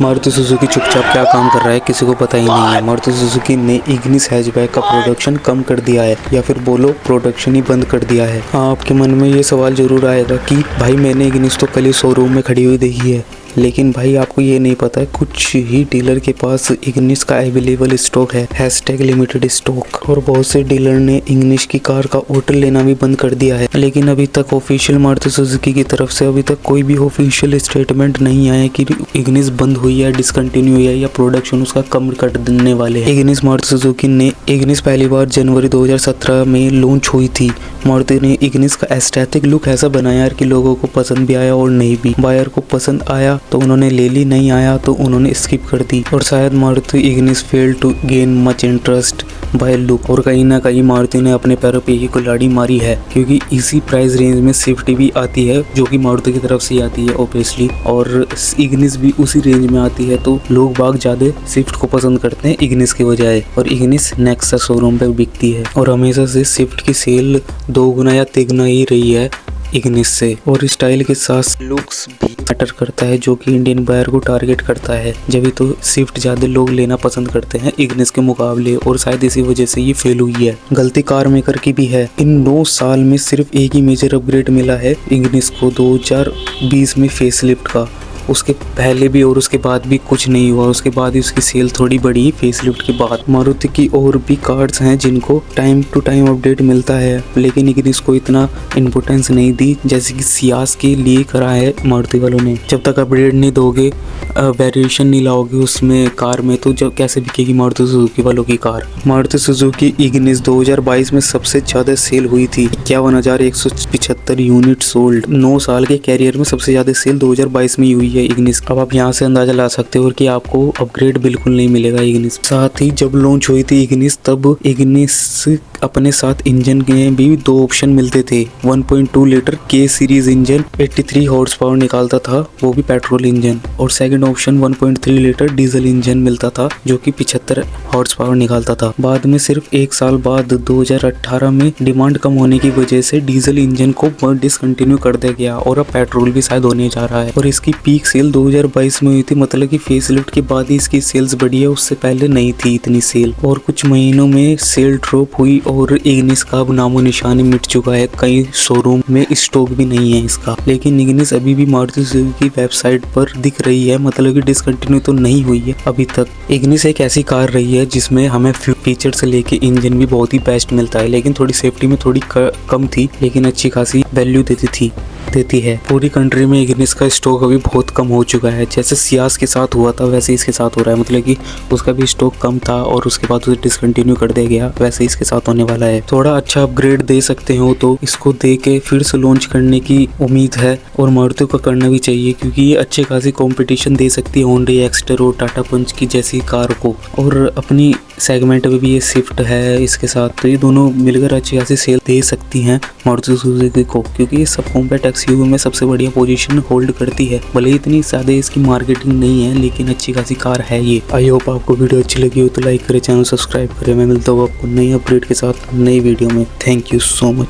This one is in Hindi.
मारुति सुजुकी चुपचाप क्या काम कर रहा है किसी को पता ही नहीं है। मारुति सुजुकी ने इग्निस हैचबैक का प्रोडक्शन कम कर दिया है या फिर बोलो प्रोडक्शन ही बंद कर दिया है। हाँ, आपके मन में ये सवाल जरूर आएगा कि भाई मैंने इग्निस तो कल ही शोरूम में खड़ी हुई देखी है, लेकिन भाई आपको ये नहीं पता है कुछ ही डीलर के पास इग्निस का अवेलेबल स्टॉक है, #लिमिटेड स्टॉक। और बहुत से डीलर ने इग्निस की कार का ऑर्डर लेना भी बंद कर दिया है, लेकिन अभी तक ऑफिशियल मारुति सुजुकी की तरफ से अभी तक कोई भी ऑफिशियल स्टेटमेंट नहीं आया कि इग्निस बंद हुई है, डिसकंटिन्यू हुई है या प्रोडक्शन उसका कम कर देने वाले हैं। इग्निस मारुति सुजुकी ने इग्निस पहली बार जनवरी 2017 में लॉन्च हुई थी। मारुति ने इग्निस का एस्थेटिक लुक ऐसा बनाया कि लोगों को पसंद भी आया और नहीं भी। बायर को पसंद आया तो उन्होंने ले ली, नहीं आया तो उन्होंने स्किप कर दी। और शायद Maruti Ignis fail to gain much interest by look. और कहीं ना कहीं मारुति ने अपने पैरों पे ही कुल्हाड़ी मारी है, क्योंकि इसी प्राइस रेंज में स्विफ्ट भी आती है जो कि मारुति की तरफ से आती है ऑब्वियसली, और इग्निस भी उसी रेंज में आती है। तो लोग बाग ज्यादा स्विफ्ट को पसंद करते हैं इग्निस के बजाय, और इग्निस नेक्सा शोरूम पे बिकती है। और हमेशा से स्विफ्ट की सेल 2 गुना या 3 गुना ही रही है इग्निस से। और स्टाइल के साथ लुक्स भी मैटर करता है, जो कि इंडियन बायर को टारगेट करता है। जब भी तो स्विफ्ट ज्यादा लोग लेना पसंद करते हैं इग्निस के मुकाबले, और शायद इसी वजह से ये फेल हुई है। गलती कार मेकर की भी है। इन 9 साल में सिर्फ एक ही मेजर अपग्रेड मिला है इग्निस को 2020 में फेसलिफ्ट का। उसके पहले भी और उसके बाद भी कुछ नहीं हुआ। उसके बाद ही उसकी सेल थोड़ी बढ़ी फेसलिफ्ट के बाद। मारुति की और भी कार्स हैं जिनको टाइम टू टाइम अपडेट मिलता है, लेकिन इग्निस को इतना इम्पोर्टेंस नहीं दी जैसे कि सियाज के लिए करा है मारुति वालों ने। जब तक अपडेट नहीं दोगे, वेरिएशन नहीं लाओगे उसमें कार में, तो जब कैसे बिकेगी मारुति सुजुकी वालों की कार। मारुति सुजुकी इग्निस 2022 में सबसे ज्यादा सेल हुई थी, 51,175 यूनिट सोल्ड। 9 साल के कैरियर में सबसे ज्यादा सेल 2022 में ही हुई है इग्निस। अब आप यहाँ से अंदाजा ला सकते हो कि आपको अपग्रेड बिल्कुल नहीं मिलेगा इग्निस। साथ ही जब लॉन्च हुई थी इग्निस, तब इग्निस अपने साथ इंजन के भी 2 ऑप्शन मिलते थे। 1.2 लीटर के सीरीज इंजन 83 हॉर्स पावर निकालता था, वो भी पेट्रोल इंजन, और second option 1.3 litre diesel engine मिलता था जो कि 75 हॉर्स पावर निकालता था। बाद में सिर्फ 1 साल बाद 2018 में डिमांड कम होने की वजह से डीजल इंजन को डिसकंटिन्यू कर दिया गया, और अब पेट्रोल भी शायद होने जा रहा है। और इसकी पीक सेल 2022 में हुई थी, मतलब कि फेसलिफ्ट के बाद ही इसकी सेल्स बढ़ी है, उससे पहले नहीं थी इतनी सेल। और कुछ महीनों में सेल ड्रॉप हुई और इग्निस का नामो निशान मिट चुका है। कई शोरूम में स्टॉक भी नहीं है इसका। लेकिन इग्निस अभी भी मारुति सुजुकी की वेबसाइट पर दिख रही है, मतलब कि डिसकंटिन्यू तो नहीं हुई है अभी तक। इग्निस एक ऐसी कार रही है जिसमें हमें फीचर से लेके इंजन भी बहुत ही बेस्ट मिलता है, लेकिन थोड़ी सेफ्टी में थोड़ी कम थी, लेकिन अच्छी खासी वैल्यू देती है। पूरी कंट्री में इग्निस का स्टॉक अभी बहुत कम हो चुका है। जैसे सियाज के साथ हुआ था वैसे इसके साथ हो रहा है, मतलब कि उसका भी स्टॉक कम था और उसके बाद उसे डिसकंटिन्यू कर दिया गया, वैसे इसके साथ होने वाला है। थोड़ा अच्छा अपग्रेड दे सकते हो तो इसको दे के फिर से लॉन्च करने की उम्मीद है, और मारुति को करना भी चाहिए, क्योंकि ये अच्छी खासी कंपटीशन दे सकती है होंडा एक्स्टर और टाटा पंच की जैसी कार को। और अपनी सेगमेंट में भी ये स्विफ्ट है इसके साथ, तो ये दोनों मिलकर अच्छी खासी सेल दे सकती हैं मारुति सुजुकी को, क्योंकि ये सब कॉम्पैक्ट एक्सयूवी में सबसे बढ़िया पोजीशन होल्ड करती है। भले इतनी ज्यादा इसकी मार्केटिंग नहीं है, लेकिन अच्छी खासी कार है ये। आई होप आपको वीडियो अच्छी लगी हो तो लाइक करें, चैनल सब्सक्राइब करें। मैं मिलता हूँ आपको नई अपडेट के साथ नई वीडियो में। Thank you so much.